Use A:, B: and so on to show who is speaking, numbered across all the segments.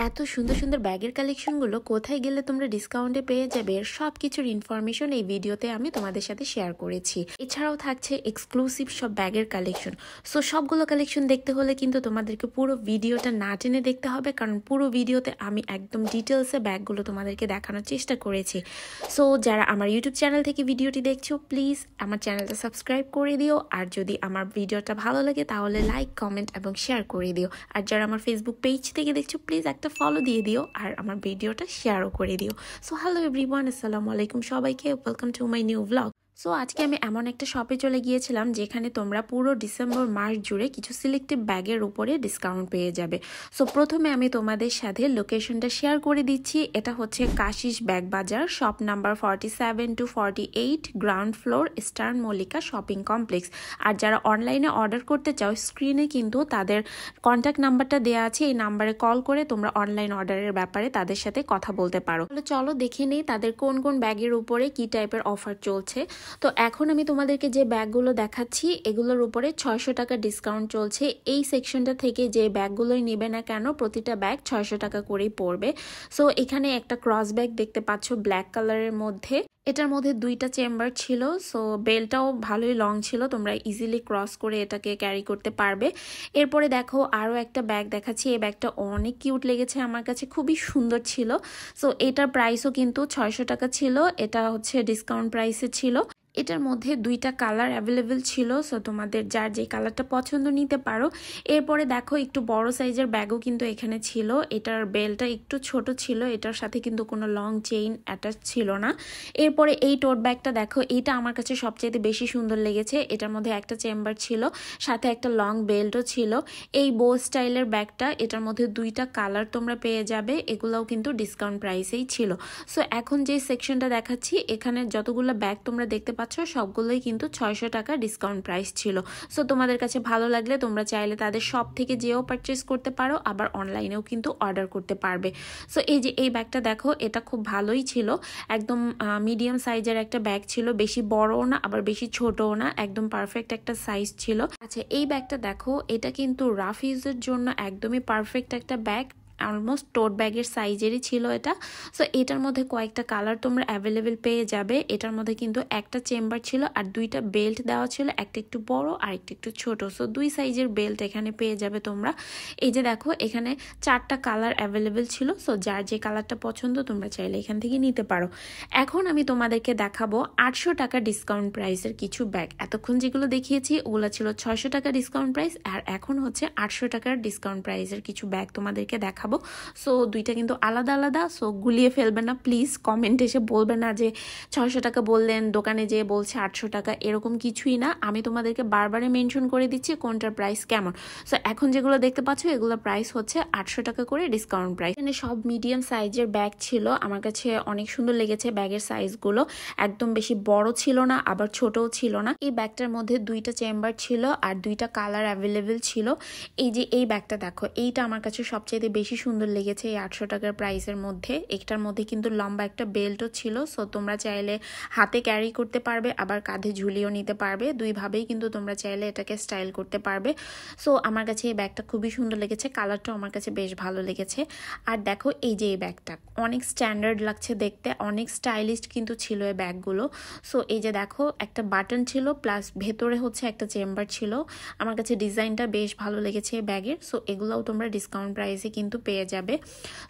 A: এত সুন্দর সুন্দর ব্যাগের কালেকশনগুলো কোথায় গেলে তোমরা ডিসকাউন্টে পেয়ে যাবে এর সব কিছুর ইনফরমেশন এই ভিডিওতে আমি তোমাদের সাথে শেয়ার করেছি। এছাড়াও থাকছে এক্সক্লুসিভ সব ব্যাগের কালেকশন। সো সবগুলো কালেকশন দেখতে হলে কিন্তু তোমাদেরকে পুরো ভিডিওটা না টেনে দেখতে হবে, কারণ পুরো ভিডিওতে আমি একদম ডিটেলসে ব্যাগগুলো তোমাদেরকে দেখানোর চেষ্টা করেছি। সো যারা আমার ইউটিউব চ্যানেল থেকে ভিডিওটি দেখছো প্লিজ আমার চ্যানেলটা সাবস্ক্রাইব করে দিও, আর যদি আমার ভিডিওটা ভালো লাগে তাহলে লাইক, কমেন্ট এবং শেয়ার করে দিও। আর যারা আমার ফেসবুক পেজ থেকে দেখছো প্লিজ একটা ফলো দিয়ে দিও আর আমার ভিডিওটা শেয়ারও করে দিও। সো হ্যালো এভরিওয়ান, আসসালামু আলাইকুম সবাইকে, welcome to my new blog. So আজকে আমি এমন একটা শপে চলে গিয়েছিলাম যেখানে তোমরা পুরো ডিসেম্বর মাস জুড়ে কিছু সিলেক্টিভ ব্যাগের উপরে ডিসকাউন্ট পেয়ে যাবে। সো প্রথমে আমি তোমাদের সাথে লোকেশনটা শেয়ার করে দিচ্ছি। এটা হচ্ছে Kashish bag Bazar, shop number 47 to 48, ground floor, eastern Mallika shopping complex. আর যারা অনলাইনে অর্ডার করতে চাও স্ক্রিনে কিন্তু তাদের কন্ট্যাক্ট নাম্বারটা দেওয়া আছে, এই নাম্বারে কল করে তোমরা অনলাইন অর্ডারের ব্যাপারে তাদের সাথে কথা বলতে পারো। তাহলে চলো দেখে নিই তাদের কোন কোন ব্যাগের উপরে কি টাইপের অফার চলছে। তো এখন আমি তোমাদেরকে যে ব্যাগগুলো দেখাচ্ছি এগুলোর উপরে 600 টাকা ডিসকাউন্ট চলছে। এই সেকশনটা থেকে যে ব্যাগগুলোই নেবে না কেন প্রতিটা ব্যাগ 600 টাকা করেই পড়বে। সো এখানে একটা ক্রস ব্যাগ দেখতে পাচ্ছ ব্ল্যাক কালারের মধ্যে, এটার মধ্যে দুইটা চেম্বার ছিল। সো বেলটাও ভালোই লং ছিল, তোমরা ইজিলি ক্রস করে এটাকে ক্যারি করতে পারবে। এরপরে দেখো আরও একটা ব্যাগ দেখাচ্ছি, এই ব্যাগটা অনেক কিউট লেগেছে আমার কাছে, খুবই সুন্দর ছিল। সো এটার প্রাইসও কিন্তু 600 টাকা ছিল, এটা হচ্ছে ডিসকাউন্ট প্রাইসে ছিল। এটার মধ্যে দুইটা কালার অ্যাভেলেবেল ছিল, সো তোমাদের যার যে কালারটা পছন্দ নিতে পারো। এরপরে দেখো একটু বড় সাইজের ব্যাগও কিন্তু এখানে ছিল, এটার বেলটা একটু ছোট ছিল, এটার সাথে কিন্তু কোনো লং চেইন অ্যাটাচ ছিল না। এরপরে এই টোট ব্যাগটা দেখো, এইটা আমার কাছে সবচেয়ে বেশি সুন্দর লেগেছে। এটার মধ্যে একটা চেম্বার ছিল, সাথে একটা লং বেল্টও ছিল। এই বো স্টাইলের ব্যাগটা, এটার মধ্যে দুইটা কালার তোমরা পেয়ে যাবে, এগুলাও কিন্তু ডিসকাউন্ট প্রাইসেই ছিল। সো এখন যে সেকশনটা দেখাচ্ছি এখানে যতগুলো ব্যাগ তোমরা দেখতে পাচ্ছ সবগুলোই কিন্তু 600 টাকা ডিসকাউন্ট প্রাইস ছিল। সো তোমাদের কাছে ভালো লাগলে তোমরা চাইলে তাদের শপ থেকে যেও পারচেস করতে পারো, আবার অনলাইনেও কিন্তু অর্ডার করতে পারবে। সো এই যে এই ব্যাগটা দেখো, এটা খুব ভালোই ছিল, একদম মিডিয়াম সাইজের একটা ব্যাগ ছিল, বেশি বড়ও না আবার বেশি ছোটও না, একদম পারফেক্ট একটা সাইজ ছিল। আচ্ছা এই ব্যাগটা দেখো, এটা কিন্তু রাফ ইউজের জন্য একদমই পারফেক্ট একটা ব্যাগ, অলমোস্ট টোট ব্যাগের সাইজেরই ছিল এটা। সো এটার মধ্যে কয়েকটা কালার তোমরা অ্যাভেলেবেল পেয়ে যাবে। এটার মধ্যে কিন্তু একটা চেম্বার ছিল আর দুইটা বেল্ট দেওয়া ছিল, একটা একটু বড় আর একটা একটু ছোট। সো দুই সাইজের বেল্ট এখানে পেয়ে যাবে তোমরা। এই যে দেখো এখানে 4টা কালার অ্যাভেলেবেল ছিল, সো যার যে কালারটা পছন্দ তোমরা চাইলে এখান থেকে নিতে পারো। এখন আমি তোমাদেরকে দেখাবো 800 টাকা ডিসকাউন্ট প্রাইসের কিছু ব্যাগ। এতক্ষণ যেগুলো দেখিয়েছি ওগুলো ছিল 600 টাকা ডিসকাউন্ট প্রাইস, আর এখন হচ্ছে 800 টাকার ডিসকাউন্ট প্রাইসের কিছু ব্যাগ তোমাদেরকে দেখাবো। সো দুইটা কিন্তু আলাদা আলাদা, সো গুলিয়ে ফেলবে না প্লিজ, কমেন্ট এসে বলবে না যে 600 টাকা বললেন দোকানে যেয়ে বলছে 800 টাকা, এরকম কিছুই না। আমি তোমাদেরকে বারবারে মেনশন করে দিচ্ছি কোনটার প্রাইস কেমন। সো এখন যেগুলো দেখতে পাচ্ছ এগুলো প্রাইস হচ্ছে 800 টাকা করে ডিসকাউন্ট প্রাইস। এখানে সব মিডিয়াম সাইজের ব্যাগ ছিল, আমার কাছে অনেক সুন্দর লেগেছে ব্যাগের সাইজগুলো, একদম বেশি বড় ছিল না আবার ছোটও ছিল না। এই ব্যাগটার মধ্যে দুইটা চেম্বার ছিল আর দুইটা কালার অ্যাভেলেবেল ছিল। এই যে এই ব্যাগটা দেখো, এইটা আমার কাছে সবচেয়ে বেশি সুন্দর লেগেছে এই 800 টাকার প্রাইসের মধ্যে। একটার মধ্যে কিন্তু লম্বা একটা বেল্টও ছিল, সো তোমরা চাইলে হাতে ক্যারি করতে পারবে আবার কাঁধে ঝুলিয়েও নিতে পারবে, দুইভাবেই কিন্তু তোমরা চাইলে এটাকে স্টাইল করতে পারবে। সো আমার কাছে এই ব্যাগটা খুবই সুন্দর লেগেছে, কালারটাও আমার কাছে বেশ ভালো লেগেছে। আর দেখো এই যে এই ব্যাগটা অনেক স্ট্যান্ডার্ড লাগছে দেখতে, অনেক স্টাইলিশ কিন্তু ছিল এই ব্যাগগুলো। সো এই যে দেখো একটা বাটন ছিল প্লাস ভেতরে হচ্ছে একটা চেম্বার ছিল, আমার কাছে ডিজাইনটা বেশ ভালো লেগেছে এই ব্যাগের। সো এগুলোও তোমরা ডিসকাউন্ট প্রাইসে কিন্তু পেয়ে যাবে।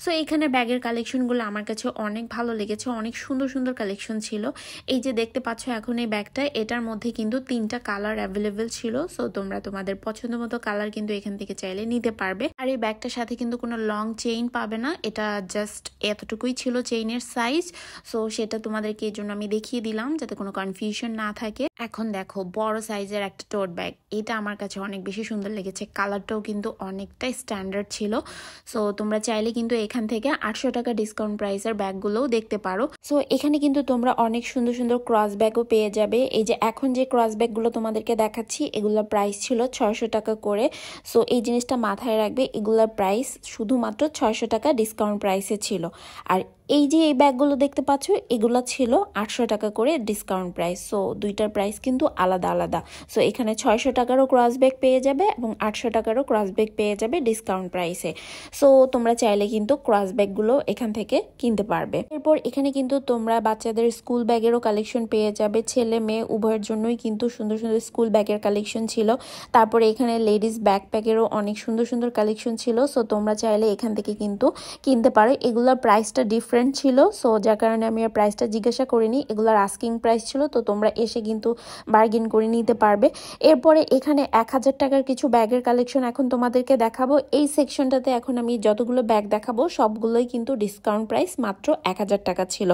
A: সো এইখানে ব্যাগের কালেকশনগুলো আমার কাছে অনেক ভালো লেগেছে, অনেক সুন্দর সুন্দর কালেকশন ছিল। এই যে দেখতে পাচ্ছ এখন এই ব্যাগটা, এটার মধ্যে কিন্তু 3টা কালার অ্যাভেলেবেল ছিল। সো তোমরা তোমাদের পছন্দ মতো কালার কিন্তু এখান থেকে চাইলে নিতে পারবে। আর এই ব্যাগটার সাথে কিন্তু কোনো লং চেইন পাবে না, এটা জাস্ট এতটুকুই ছিল চেইনের সাইজ। সো সেটা তোমাদেরকে এই জন্য আমি দেখিয়ে দিলাম যাতে কোনো কনফিউশন না থাকে। এখন দেখো বড় সাইজের একটা টোট ব্যাগ, এটা আমার কাছে অনেক বেশি সুন্দর লেগেছে, কালারটাও কিন্তু অনেকটাই স্ট্যান্ডার্ড ছিল। সো তোমরা চাইলে কিন্তু এখান থেকে 800 টাকা ডিসকাউন্ট প্রাইসের ব্যাগগুলোও দেখতে পারো। সো এখানে কিন্তু তোমরা অনেক সুন্দর সুন্দর ক্রস ব্যাগও পেয়ে যাবে। এই যে এখন যে ক্রস ব্যাগগুলো তোমাদেরকে দেখাচ্ছি এগুলোর প্রাইস ছিল 600 টাকা করে। সো এই জিনিসটা মাথায় রাখবে, এগুলোর প্রাইস শুধুমাত্র 600 টাকা ডিসকাউন্ট প্রাইসে ছিল। আর এই যে এই ব্যাগগুলো দেখতে পাচ্ছ এগুলো ছিল 800 টাকা করে ডিসকাউন্ট প্রাইস। সো দুইটার প্রাইস কিন্তু আলাদা আলাদা। সো এখানে 600 টাকারও ক্রস ব্যাগ পেয়ে যাবে এবং 800 টাকারও ক্রস ব্যাগ পেয়ে যাবে ডিসকাউন্ট প্রাইসে। সো তোমরা চাইলে কিন্তু ক্রস ব্যাগগুলো এখান থেকে কিনতে পারবে। এরপর এখানে কিন্তু তোমরা বাচ্চাদের স্কুল ব্যাগেরও কালেকশন পেয়ে যাবে, ছেলে মেয়ে উভয়ের জন্যই কিন্তু সুন্দর সুন্দর স্কুল ব্যাগের কালেকশন ছিল। তারপরে এখানে লেডিস ব্যাকপ্যাকেরও অনেক সুন্দর সুন্দর কালেকশন ছিল। সো তোমরা চাইলে এখান থেকে কিন্তু কিনতে পারো। এগুলোর প্রাইসটা ডিফারেন্ট ছিল, সো যার কারণে আমি আর প্রাইসটা জিজ্ঞাসা করিনি। এগুলোর আস্কিং প্রাইস ছিল, তো তোমরা এসে কিন্তু বার্গেন করে নিতে পারবে। এরপরে এখানে 1000 টাকার কিছু ব্যাগের কালেকশন এখন তোমাদেরকে দেখাবো। এই সেকশনটাতে এখন আমি যতগুলো ব্যাগ দেখাবো সবগুলোই কিন্তু ডিসকাউন্ট প্রাইস মাত্র 1000 টাকা ছিল।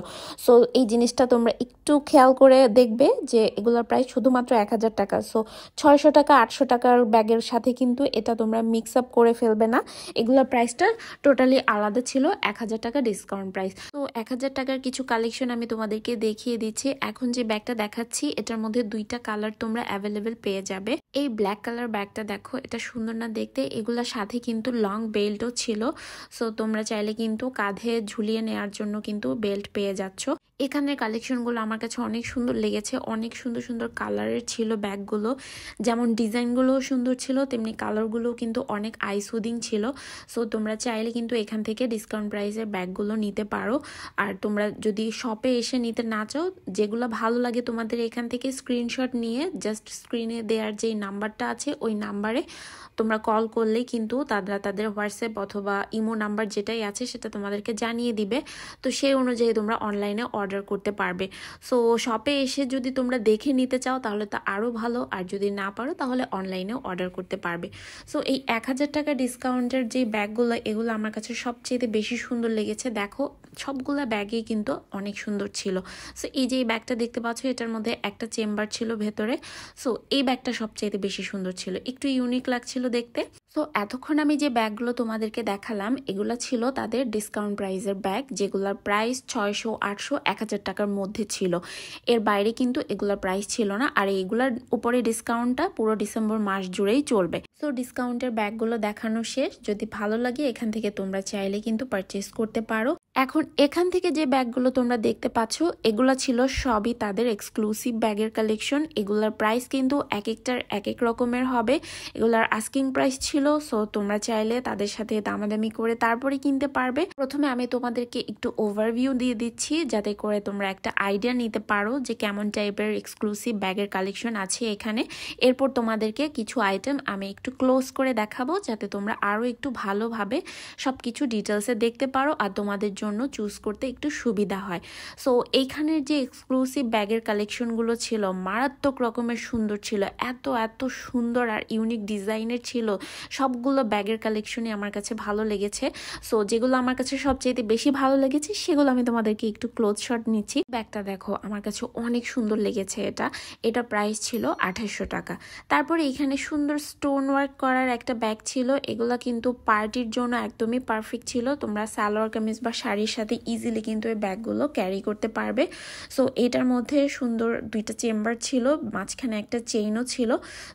A: সো এই জিনিসটা তোমরা একটু খেয়াল করে দেখবে যে এগুলোর প্রাইস শুধুমাত্র 1000 টাকা। সো 600 টাকা 800 টাকার ব্যাগের সাথে কিন্তু এটা তোমরা মিক্স আপ করে ফেলবে না। এগুলোর প্রাইসটা টোটালি আলাদা ছিল, 1000 টাকা ডিসকাউন্ট প্রাইস। তো 1000 টাকার কিছু কালেকশন আমি তোমাদেরকে দেখিয়ে দিচ্ছি। এখন যে ব্যাগটা দেখাচ্ছি এটার মধ্যে 2টা কালার তোমরা অ্যাভেলেবেল পেয়ে যাবে। এই ব্ল্যাক কালার ব্যাগটা দেখো, এটা সুন্দর না দেখতে? এগুলোর সাথে কিন্তু লং বেল্টও ছিল। সো তোমরা চাইলে কিন্তু কাঁধে ঝুলিয়ে নেওয়ার জন্য কিন্তু বেল্ট পেয়ে যাচ্ছ। এখানের কালেকশনগুলো আমার কাছে অনেক সুন্দর লেগেছে, অনেক সুন্দর সুন্দর কালারের ছিল ব্যাগগুলো। যেমন ডিজাইনগুলোও সুন্দর ছিল, তেমনি কালারগুলোও কিন্তু অনেক আই সুদিং ছিল। সো তোমরা চাইলে কিন্তু এখান থেকে ডিসকাউন্ট প্রাইসের ব্যাগগুলো নিতে পারো। আর তোমরা যদি শপে এসে নিতে না চাও, যেগুলো ভালো লাগে তোমাদের এখান থেকে স্ক্রিনশট নিয়ে জাস্ট স্ক্রিনে দেওয়ার যেই নাম্বারটা আছে ওই নাম্বারে তোমরা কল করলেই কিন্তু তারা তাদের হোয়াটসঅ্যাপ অথবা ইমো নাম্বার যেটাই আছে সেটা তোমাদেরকে জানিয়ে দিবে। তো সেই অনুযায়ী তোমরা অনলাইনে অর্ডার করতে পারবে। সো শপে এসে যদি তোমরা দেখে নিতে চাও তাহলে তো আরও ভালো, আর যদি না পারো তাহলে অনলাইনেও অর্ডার করতে পারবে। সো এই 1000 টাকা ডিসকাউন্টের যে ব্যাগগুলো, এগুলো আমার কাছে সবচেয়ে বেশি সুন্দর লেগেছে। দেখো সবগুলা ব্যাগই কিন্তু অনেক সুন্দর ছিল। সো এই যে ব্যাগটা দেখতে পাচ্ছ, এটার মধ্যে একটা চেম্বার ছিল ভেতরে। সো এই ব্যাগটা সবচেয়ে বেশি সুন্দর ছিল, একটু ইউনিক লাগছিল দেখতে। সো এতক্ষণ আমি যে ব্যাগগুলো তোমাদেরকে দেখালাম এগুলো ছিল তাদের ডিসকাউন্ট প্রাইসের ব্যাগ, যেগুলোর প্রাইস 600, 800, 1000 টাকার মধ্যে ছিল। এর বাইরে কিন্তু এগুলোর প্রাইস ছিল না। আর এইগুলোর উপরে ডিসকাউন্টটা পুরো ডিসেম্বর মাস জুড়েই চলবে। সো ডিসকাউন্টের ব্যাগগুলো দেখানো শেষ। যদি ভালো লাগে এখান থেকে তোমরা চাইলে কিন্তু পারচেস করতে পারো। এখন এখান থেকে যে ব্যাগগুলো তোমরা দেখতে পাচ্ছ এগুলো ছিল সবই তাদের এক্সক্লুসিভ ব্যাগের কালেকশন। এগুলোর প্রাইস কিন্তু এক একটার এক এক রকমের হবে। এগুলোর আস্কিং প্রাইস ছিল, সো তোমরা চাইলে তাদের সাথে দামাদামি করে তারপরে কিনতে পারবে। প্রথমে আমি তোমাদেরকে একটু ওভারভিউ দিয়ে দিচ্ছি যাতে করে তোমরা একটা আইডিয়া নিতে পারো যে কেমন টাইপের এক্সক্লুসিভ ব্যাগের কালেকশন আছে এখানে। এরপর তোমাদেরকে কিছু আইটেম আমি একটু ক্লোজ করে দেখাবো যাতে তোমরা আরও একটু ভালোভাবে সবকিছু ডিটেলসে দেখতে পারো আর তোমাদের জন্য চুজ করতে একটু সুবিধা হয়। সো এইখানের যে এক্সক্লুসিভ ব্যাগের কালেকশনগুলো ছিল মারাত্মক রকমের সুন্দর ছিল, এত এত সুন্দর আর ইউনিক ডিজাইনের ছিল। সবগুলো ব্যাগের কালেকশনই আমার কাছে ভালো লেগেছে। সো যেগুলো আমার কাছে সবচেয়ে বেশি ভালো লেগেছে সেগুলো আমি তোমাদেরকে একটু ক্লোজ শট নিচ্ছি। ব্যাগটা দেখো, আমার কাছে অনেক সুন্দর লেগেছে। এটা প্রাইস ছিল 2800 টাকা। তারপরে এখানে সুন্দর স্টোন ওয়ার্ক করার একটা ব্যাগ ছিল। এগুলো কিন্তু পার্টির জন্য একদমই পারফেক্ট ছিল। তোমরা সালোয়ার কামিজ বা শাড়ির সাথে ইজিলি কিন্তু এই ব্যাগগুলো ক্যারি করতে পারবে। সো এটার মধ্যে সুন্দর 2টা চেম্বার ছিল, মাঝখানে একটা চেইনও ছিল।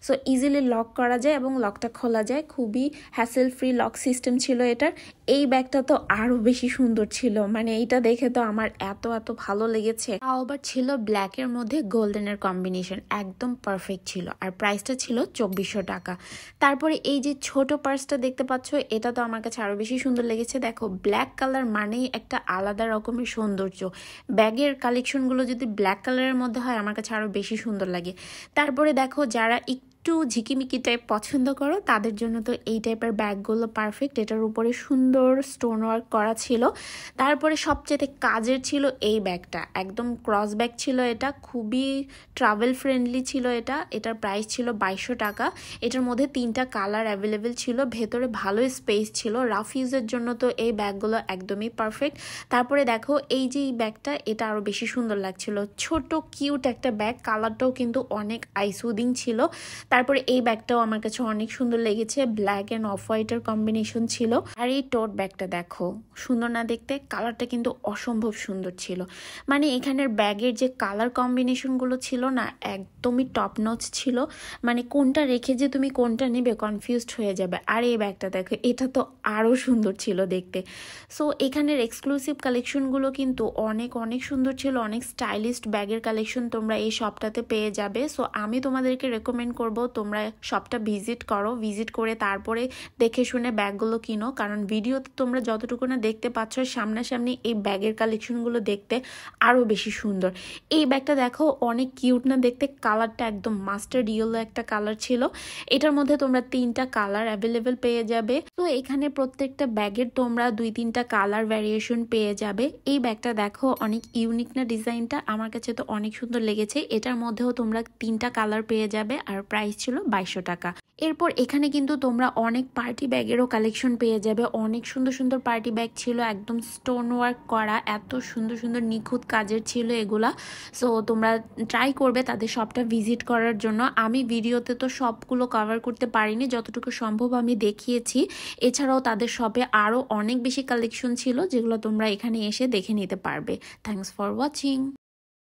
A: সো ইজিলি লক করা যায় এবং লকটা খোলা যায়, খুবই হ্যাসেল ফ্রি লক সিস্টেম ছিল এটার। এই ব্যাগটা তো আরো বেশি সুন্দর ছিল, মানে এইটা দেখে তো আমার এত এত ভালো লেগেছে। তাও আবার ছিল ব্ল্যাকের মধ্যে গোল্ডেনের কম্বিনেশন, একদম পারফেক্ট ছিল। আর প্রাইসটা ছিল 2400 টাকা। তারপরে এই যে ছোট পার্সটা দেখতে পাচ্ছ, এটা তো আমার কাছে আরো বেশি সুন্দর লেগেছে। দেখো ব্ল্যাক কালার মানেই একটা আলাদা রকমের সৌন্দর্য। ব্যাগের কালেকশনগুলো যদি ব্ল্যাক কালারের মধ্যে হয় আমার কাছে আরো বেশি সুন্দর লাগে। তারপরে দেখো যারা একটু ঝিকিমিকি টাইপ পছন্দ করো তাদের জন্য তো এই টাইপের ব্যাগগুলো পারফেক্ট। এটার উপরে সুন্দর স্টোন ওয়ার্ক করা ছিল। তারপরে সবচেয়ে কাজের ছিল এই ব্যাগটা, একদম ক্রস ব্যাগ ছিল। এটা খুবই ট্রাভেল ফ্রেন্ডলি ছিল। এটার প্রাইস ছিল 2200 টাকা। এটার মধ্যে 3টা কালার অ্যাভেলেবেল ছিল। ভেতরে ভালো স্পেস ছিল, রাফ ইউজের জন্য তো এই ব্যাগগুলো একদমই পারফেক্ট। তারপরে দেখো এই যে এই ব্যাগটা, এটা আরো বেশি সুন্দর লাগছিল। ছোট কিউট একটা ব্যাগ, কালারটাও কিন্তু অনেক আইসুদিং ছিল। তারপরে এই ব্যাগটাও আমার কাছে অনেক সুন্দর লেগেছে, ব্ল্যাক এন্ড অফ হোয়াইটের কম্বিনেশন ছিল। আর এই টোট ব্যাগটা দেখো, সুন্দর না দেখতে? কালারটা কিন্তু অসম্ভব সুন্দর ছিল। মানে এখানের ব্যাগের যে কালার কম্বিনেশনগুলো ছিল না, একদমই টপ নচ ছিল। মানে কোনটা রেখে যে তুমি কোনটা নেবে কনফিউজড হয়ে যাবে। আর এই ব্যাগটা দেখো, এটা তো আরও সুন্দর ছিল দেখতে। সো এখানের এক্সক্লুসিভ কালেকশনগুলো কিন্তু অনেক অনেক সুন্দর ছিল। অনেক স্টাইলিস্ট ব্যাগের কালেকশন তোমরা এই শপটাতে পেয়ে যাবে। সো আমি তোমাদেরকে রেকমেন্ড করব তোমরা শপটা ভিজিট করো, ভিজিট করে তারপরে দেখে শুনে ব্যাগগুলো কিনো, কারণ ভিডিওতে তোমরা যতটুকু না দেখতে পাচ্ছ সামনাসামনি এই ব্যাগের কালেকশনগুলো দেখতে আরও বেশি সুন্দর। এই ব্যাগটা দেখো অনেক কিউট না দেখতে, কালারটা একদম মাস্টার্ড ইয়েলো একটা কালার ছিল। এটার মধ্যে তোমরা 3টা কালার অ্যাভেলেবেল পেয়ে যাবে। তো এখানে প্রত্যেকটা ব্যাগের তোমরা 2-3টা কালার ভ্যারিয়েশন পেয়ে যাবে। এই ব্যাগটা দেখো অনেক ইউনিক না ডিজাইনটা, আমার কাছে তো অনেক সুন্দর লেগেছে। এটার মধ্যেও তোমরা 3টা কালার পেয়ে যাবে আর প্রাইস ছিল 2200 টাকা। এরপর এখানে কিন্তু তোমরা অনেক পার্টি ব্যাগেরও কালেকশন পেয়ে যাবে। অনেক সুন্দর সুন্দর পার্টি ব্যাগ ছিল, একদম স্টোন ওয়ার্ক করা, এত সুন্দর সুন্দর নিখুঁত কাজের ছিল এগুলা। সো তোমরা ট্রাই করবে তাদের শপটা ভিজিট করার জন্য। আমি ভিডিওতে তো সবগুলো কভার করতে পারিনি, যতটুকু সম্ভব আমি দেখিয়েছি। এছাড়াও তাদের শপে আরও অনেক বেশি কালেকশন ছিল যেগুলো তোমরা এখানে এসে দেখে নিতে পারবে। Thanks for watching.